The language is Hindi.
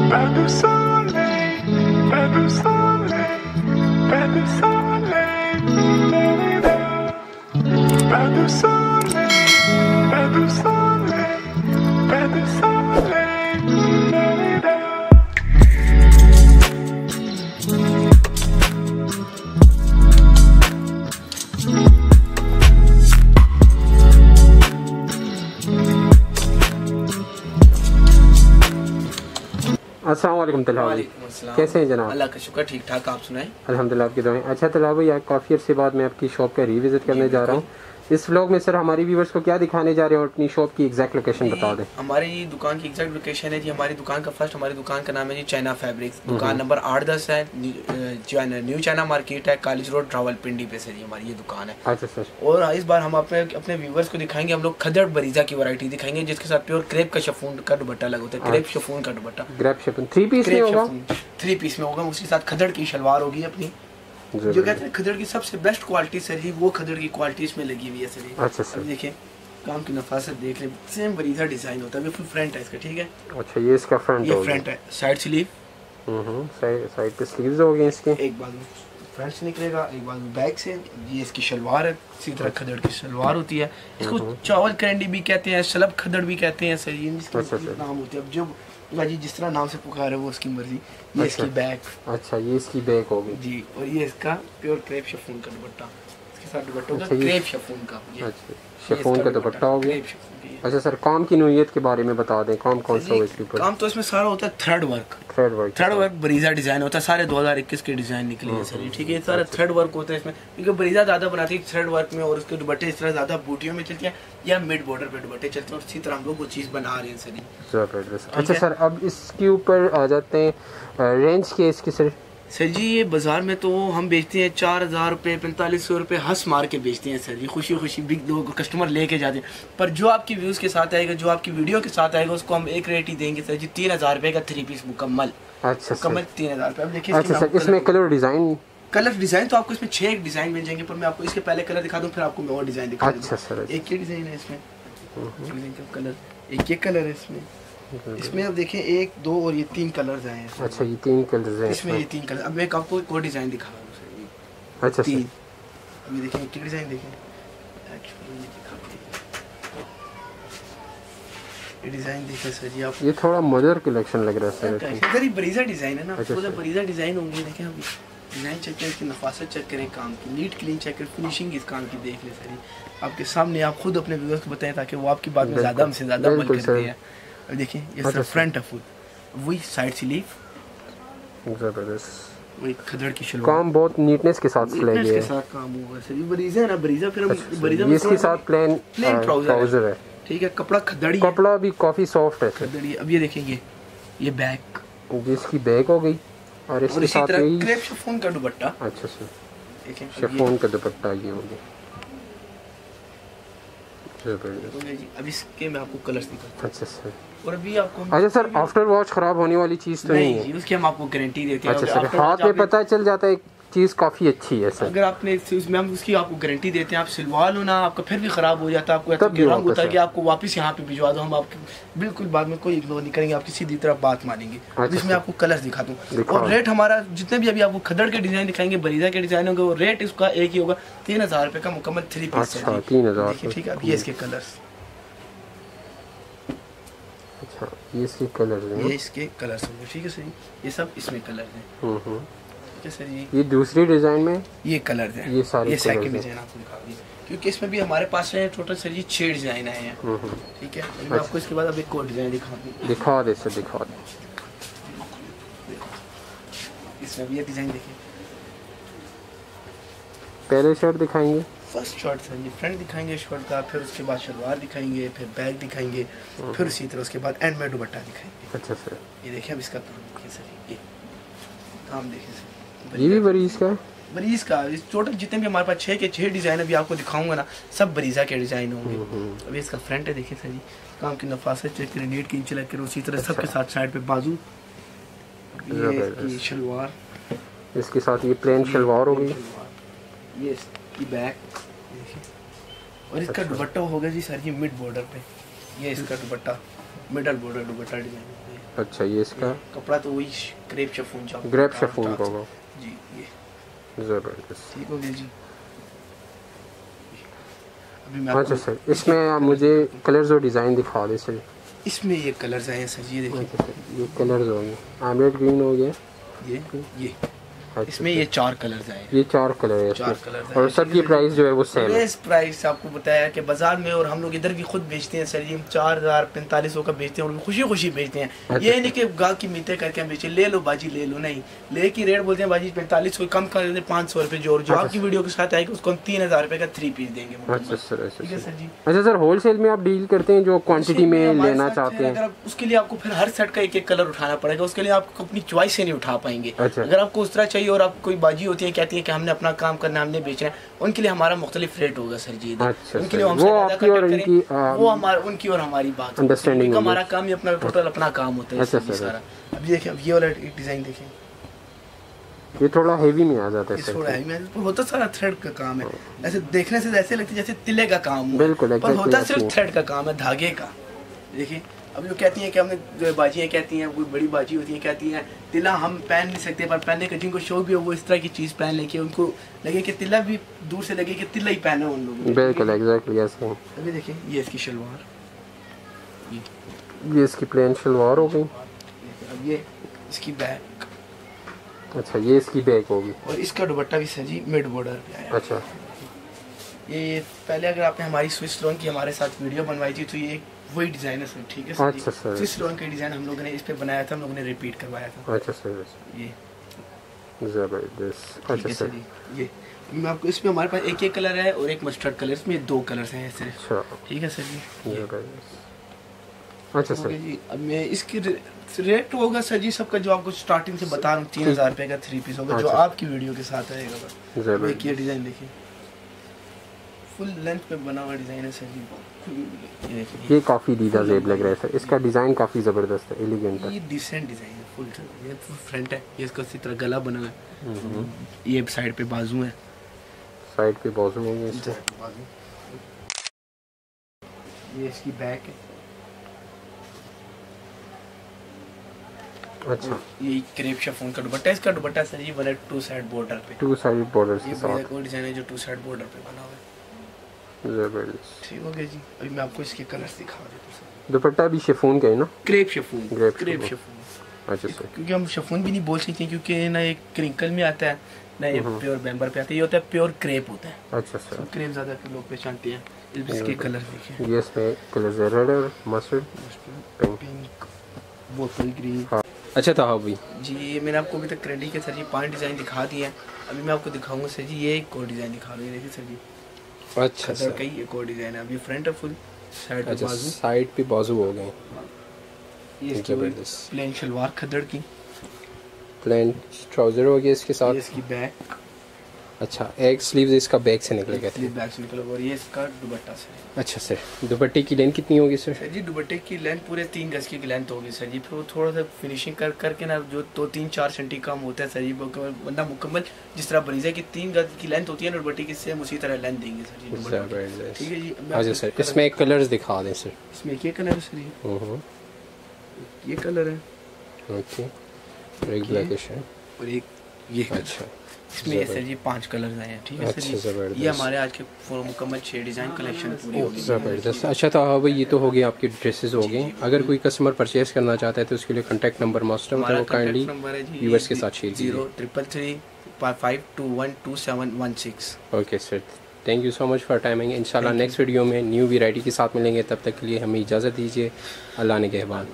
Pas de soleil, pas de soleil, pas de soleil, pas de soleil, pas de soleil, pas de soleil. अस्सलाम वालेकुम तलहा भाई, कैसे हैं जनाब? अल्लाह का शुक्र, ठीक ठाक। आप सुनाएं? अल्हम्दुलिल्लाह, आपकी दुआएं। अच्छा तलहा भाई, काफ़ी अर्से बाद मैं आपकी शॉप का रिविज़िट करने जा रहा हूँ। इस व्लॉग में सर हमारी व्यूवर्स को क्या दिखाने जा रहे हैं और अपनी शॉप की एग्जैक्ट लोकेशन बता दें। हमारी दुकान की एग्जैक्ट लोकेशन है जी, हमारी दुकान का फर्स्ट, हमारी दुकान का नाम है जी चाइना फैब्रिक्स। दुकान नंबर 8-10 है, न्यू चाइना मार्केट है, कॉलेज रोड, रावलपिंडी पे से जी हमारी ये दुकान है। अच्छा सर। और इस बार हम अपने व्यूवर्स को दिखाएंगे, हम लोग खदड़ बरीजा की वैरायटी दिखाएंगे, जिसके साथ प्योर क्रेप का शिफॉन का दुपट्टा लगा होता है। क्रेप शिफॉन का दुपट्टा, क्रेप शिफॉन 3 पीस में होगा। 3 पीस में होगा, उसके साथ खदड़ की शलवार होगी अपनी, जो कहते हैं खदड़ की सबसे बेस्ट क्वालिटी सर जी, वो खदड़ की क्वालिटी इसमें लगी हुई है सर जी। अच्छा सर, देखिए काम की नफासत देख ले, सेम बरीजा डिजाइन होता है, फुल फ्रंट है इसका, ठीक है। अच्छा, ये इसका फ्रंट ये फ्रंट है, साइड स्लीव, साइड पे स्लीव्स होगी इसके, एक बाजू फ्रंट से निकलेगा, एक बाजू बैक से। ये इसकी शलवार है, इसी तरह खदड़ की शलवार होती है। इसको चावल करंडी भी कहते हैं, शलब खदड़ भी कहते हैं सर, ये नाम होते हैं। अब जो जी जिस तरह नाम से पुकारे वो उसकी मर्जी। ये इसकी बैक, अच्छा ये इसकी बैक होगी जी, और ये इसका प्योर क्रेप शिफॉन का दुपट्टा, इसके साथ दुपट्टा होगा क्रेप शिफॉन का। अच्छा, शिफॉन का दुपट्टा होगा। अच्छा सर, काम की नोयत के बारे में बता दें, काम कौन सा हो इसके ऊपर? काम तो इसमें सारा होता है थ्रेड वर्क बरीजा डिजाइन होता है, सारे 2021 के डिजाइन निकले हैं सर, ठीक है। ये सारा थ्रेड वर्क होता है इसमें, क्योंकि बरीजा ज्यादा बनाती है थ्रेड वर्क में, और उसके दुपट्टे इस तरह ज्यादा बूटियों में चलती है या मिड बॉर्डर पे दुपट्टे चलते हैं, और इसी तरह हम लोग वो चीज बना रहे हैं सर। अच्छा सर, अब इसके ऊपर आ जाते हैं रेंज के इसकी सर जी। ये बाजार में तो हम बेचते हैं 4000 रुपये, 4500 रुपये हंस मार के बेचते हैं सर जी, खुशी खुशी बिग लोग कस्टमर लेके जाते हैं। पर जो आपकी व्यूज़ के साथ आएगा, जो आपकी वीडियो के साथ आएगा, उसको हम एक रेट ही देंगे सर जी, 3000 रुपये का 3 पीस मुकम्मल। अच्छा मुकम्मल 3000 रुपये। अब देखिए अच्छा सर, इसमें कलर डिज़ाइन तो आपको इसमें 6 डिज़ाइन मिल जाएंगे, पर मैं आपको इसके पहले कलर दिखा दूँ, फिर आपको मैं और डिज़ाइन दिखा दूँ। अच्छा सर, एक ये डिज़ाइन है इसमें, कलर एक ये कलर है इसमें अब देखें 1, 2 और ये 3 कलर्स आए हैं। अच्छा, ये 3 कलर्स हैं इसमें, ये 3 कलर। अब मैं आपको एक और डिज़ाइन दिखा रहा हूँ। अच्छा 3 अभी देखें, क्या डिज़ाइन देखें, ये डिज़ाइन देखें सर जी आप। ये थोड़ा मदर कलेक्शन लग रहा है सर, इधर ही बरीजा डिज़ाइन है ना, अच्छा, पूरा बरीजा डिज़ाइन होंगे। देखें अभी डिज़ाइन चेक करें, इसकी नफासत चेक करें, काम की नीट क्लीन चेक करें, फिनिशिंग इस काम की देख लें सर, आपके सामने आप खुद अपने व्यूअर्स को बताएं, ताकि वो आपकी बात में ज़्यादा हमसे ज़्यादा अमल करते हैं। अब देखिए ये सर फ्रंट है फुल, वही साइड स्लीव, जबरदस्त, वही खदड़ की शलवार, काम बहुत नीटनेस के साथ सिलाई गई है, साथ काम हुआ सर। ये बरीजा है ना, बरीजा फिर बरीजा ये इसके साथ प्लेन ट्राउजर है, ठीक है। कपड़ा खदड़ी, कपड़ा भी काफी सॉफ्ट है खदड़ी। अब ये देखेंगे, ये बैक, जिसकी बैक हो गई, और इसके साथ क्रेप शिफॉन का दुपट्टा। अच्छा सर, शिफॉन का दुपट्टा ये हो गया। अब इसके मैं आपको कलर्स दिखाता हूं। अच्छा सर, और अभी आपको अच्छा सर, आफ्टर वॉश खराब होने वाली चीज़ तो नहीं है? उसकी हम आपको गारंटी देते हैं। अच्छा सर, हाथ में पता चल जाता है चीज़ काफ़ी अच्छी है सर। अगर आपने उसमें हम उसकी आपको गारंटी देते हैं, आप सिलवा लो ना, आपका फिर भी ख़राब हो जाता है, आपको रंग होता है कि आपको वापस यहाँ पे भिजवा दो, हम आपको बिल्कुल बाद में कोई इग्नोर नहीं करेंगे, आपकी सीधी तरफ बात मानेंगे। जिसमें आपको कलर्स दिखा दूँ, और रेट हमारा जितने भी अभी आपको खदड़ के डिज़ाइन दिखाएंगे, बरीजा के डिज़ाइन होंगे, और रेट इसका एक ही होगा, 3000 रुपये का मुकम्मल 3 पीस। 3000, ठीक है। अब ये इसके कलर्स, अच्छा ये इसके कलर हैं, ये इसके कलर्स होंगे, ठीक है सर। ये सब इसमें कलर हैं, ठीक है सर जी। ये दूसरी डिजाइन में ये कलर हैं, ये सारे सेकंड डिजाइन आपको दिखा दी, क्योंकि इसमें भी हमारे पास है टोटल सर जी 6 डिजाइन आए हैं, ठीक है। मैं आपको इसके बाद अब एक और डिजाइन दिखा दे सर, दिखा दे। इसमें भी ये डिजाइन देखिए, पहले शर्ट दिखाएंगे, फर्स्ट शर्ट सर जी, फ्रंट दिखाएंगे शर्ट का, फिर उसके बाद शलवार दिखाएंगे, फिर बैक दिखाएंगे, फिर उसी तरह उसके बाद एंड में दुपट्टा दिखाएंगे। अच्छा सर, ये देखिए अब इसका काम देखिए सर, ये काम देखिए सर, ये भी बरीज का है, बरीज का। टोटल जितने भी हमारे पास 6 के 6 डिज़ाइन अभी आपको दिखाऊंगा ना, सब बरीजा के डिज़ाइन होंगे। अभी इसका फ्रंट है देखिए सर जी, काम की नफासत चेक करें, नीट की इंच लग कर, उसी तरह सबके साथ साइड पे बाजू, ये शलवार, इसके साथ ये प्लेन शलवार हो गई, ये इसकी बैक, और इसका दुपट्टा होगा जी सर जी मिड बॉर्डर पे, ये इसका दुपट्टा मिडल बॉर्डर दुपट्टा डिजाइन। अच्छा ये इसका कपड़ा तो वही ग्रेप शिफॉन जो ग्रेप शिफॉन का होगा जी। ये ज़बरदस्त। ठीक हो गया जी। अभी मैं अच्छा सर, इसमें आप मुझे कलर्स और डिज़ाइन दिखा दें सर। इसमें ये कलर्स आए हैं सर, ये देखिए। अच्छा सर, ये कलर्स हो गए, आमलेट ग्रीन हो गया ये अच्छा इसमें ये 4 कलर्स आए हैं। ये 4 कलर है 4 इसमें। कलर्स और सबकी प्राइस जो है वो सेम है। बेस प्राइस आपको बताया कि बाजार में, और हम लोग इधर भी खुद बेचते हैं सर, ये 4000-4500 का बेचते हैं और खुशी खुशी बेचते हैं। अच्छा। ये नहीं कि गाह की मीठे करके हम बेचे, ले लो बाजी ले लो, नहीं ले की रेट बोलते हैं बाजी 4500 कम कर देते, 500 रुपये जो अच्छा आपकी वीडियो के साथ आएगी उसको हम 3000 रुपये का 3 पीस देंगे। अच्छा सर, ठीक है सर जी। अच्छा सर, होलसेल में आप डील करते हैं जो क्वांटिटी में लेना चाहते हैं? अगर आप उसके लिए आपको फिर हर सेट का एक एक कलर उठाना पड़ेगा, उसके लिए आपको अपनी चॉइस से नहीं उठा पाएंगे। अच्छा। अगर आपको उस तरह चाहिए और आप कोई बाजी होती है कहती है कि हमने अपना काम करना, हमने बेचना है, उनके लिए हमारा मुख्तलिफ रेट होगा सर जी। अच्छा उनके लिए सर, हमसे वो ज़्यादा आपकी और करें, इनकी वो हमारा उनकी और हमारी बात अंडरस्टैंडिंग होगी। हमारा काम ही अपना टोटल अपना काम होता है अच्छा सर जी सर। सारा। अब ये देखिए, अब ये वाला एक डिज़ाइन देखें, ये थोड़ा हेवी में आ जाता है ये सर। थोड़ा है, होता सारा थ्रेड का काम है। ऐसे देखने से ऐसे लगता है जैसे तिले का काम हो, बिल्कुल, पर exactly होता सिर्फ आपकी- थ्रेड का काम है, धागे का। देखिए अब जो कहती हैं कि हमने, जो बाजियाँ कहती हैं, कोई बड़ी बाजी होती है कहती हैं तिला हम पहन नहीं सकते, पर पहनने का जिनको शौक भी हो वो इस तरह की चीज़ पहन लेके उनको लगे कि तिला भी दूर से लगे कि तिला ही पहना उन लोगों ने। बिल्कुल एग्जैक्टली ऐसे। अभी देखिए ये इसकी शलवार, ये इसकी प्लेन शलवार हो गई। अब ये इसकी बैक, अच्छा ये इसकी बैक होगी। और इसका दुपट्टा भी सर जी मिड बॉर्डर पे आया। अच्छा ये पहले अगर आपने हमारी स्विस लोन की हमारे साथ वीडियो बनवाई थी तो ये वही डिजाइन है सर। ठीक है सर। अच्छा सर। स्विस लोन का डिजाइन हम लोगों ने इस पे बनाया था, हम लोगों ने रिपीट करवाया था। अच्छा सर, ये जबरदस्त। ठीक अच्छा है सर, जी। ये मैं आपको, इसमें हमारे पास एक कलर है और एक मस्टर्ड कलर, इसमें 2 कलर्स हैं सिर्फ। अच्छा ठीक है सर जी। जबरदस्त। अच्छा हो सर, गया जी। अब मैं इसकी रेट होगा सर जी सबका, जो आपको स्टार्टिंग से बता रहा हूँ 3000 रुपये का 3 पीस होगा, जो अच्छा। आपकी वीडियो के साथ आएगा बस। जबरदस्त। एक ये डिज़ाइन देखिए, फुल लेंथ पे बना हुआ डिज़ाइन है सर जी। ये देखिए, ये काफ़ी दीदा जेब लग रहा है सर। इसका डिज़ाइन काफ़ी ज़बरदस्त है, एलिगेंट है। ये डिसेंट डिज़ाइन है, फुल ये फ्रंट है, ये इसका इसी तरह गला बना हुआ है, ये साइड पे बाजू है, साइड पे बाजू होंगे इसके। ये इसकी बैक है। अच्छा, ये क्रेप शिफॉन का दुपट्टा, इसका दुपट्टा सर जी बना 2 साइड बॉर्डर पे। 2 साइड बॉर्डर्स ये के बड़ा साथ। कोई डिज़ाइन है जो 2 साइड बॉर्डर पे बना हुआ है। जबरदस्त। ठीक हो गया जी। अभी मैं आपको इसके कलर्स दिखा देता हूँ सर। दुपट्टा भी शिफॉन का है ना? Crepe chiffon, crepe crepe chiffon. Chiffon. अच्छा सर। क्योंकि हम शिफॉन भी नहीं बोल सकते क्योंकि ना एक क्रिंकल में आता है ना ये प्योर बैम्बर पे आता है, ये होता है प्योर क्रेप होता है। अच्छा सर, क्रेप ज़्यादा लोग पहचानते हैं। इसके कलर देखिए, ये इसमें कलर है रेड और मस्टर्ड पिंक। पिंक, बोतल ग्रीन। हाँ। अच्छा था भाई जी ये मैंने आपको अभी तक क्रेडी के सर जी 5 डिज़ाइन दिखा दिए हैं। अभी मैं आपको दिखाऊंगा सर जी, ये एक और डिज़ाइन दिखा रही है, देखिए सर जी। अच्छा सर कई एक और डिज़ाइन है। अभी फ्रंट है फुल, साइड पे अच्छा बाजू, साइड पे बाजू हो गए। ये इसकी जबरदस्त। प्लेन शलवार खद्दड़ की, प्लेन ट्राउजर हो गया इसके ये साथ। इसकी बैक, अच्छा एक स्लीव्स इसका बैक से निकलेगा। स्लीव बैक से निकला, और ये इसका दुपट्टा सर। अच्छा सर, दुपट्टे की लेंथ कितनी होगी सर? सर जी दुपट्टे की लेंथ पूरे 3 गज की लेंथ होगी सर जी। फिर वो थोड़ा सा फिनिशिंग करके ना जो 2-3-4 सेंटी कम होता है सर जी, बंदा मुकम्मल जिस तरह बनी जाए कि 3 गज की लेंथ होती है ना दुपट्टे की, सेम उसी तरह लेंथ देंगे सर जी दुपट्टे की। जबरदस्त। ठीक है जी। अच्छा सर, इसमें एक कलर्स दिखा दें सर। इसमें एक ये कलर है सर जी, ये कलर है, ओके, एक ब्लैकिश है और एक ये कलर। अच्छा, इसमें ये सर जी 5 कलर्स आए हैं। ठीक है सर अच्छा, जी। ज़बरदस्त। ये हमारे आज के पूरा मुकम्मल 6 डिज़ाइन कलेक्शन पूरी होगी। ज़बरदस्त। अच्छा तो हाँ भाई, ये तो हो गई आपकी ड्रेसेस हो गई। अगर कोई कस्टमर परचेज करना चाहता है तो उसके लिए कॉन्टैक्ट नंबर मस्ट है, हमारा वो काइंडली कॉन्टैक्ट नंबर है जी व्यूअर्स के साथ शेयर कीजिए। 033355212716। Okay sir, thank you so much for timing. इंशाल्लाह नेक्स्ट वीडियो में न्यू वैरायटी के साथ मिलेंगे, तब तक के लिए हमें इजाज़त दीजिए। अल्लाह ने कहबान।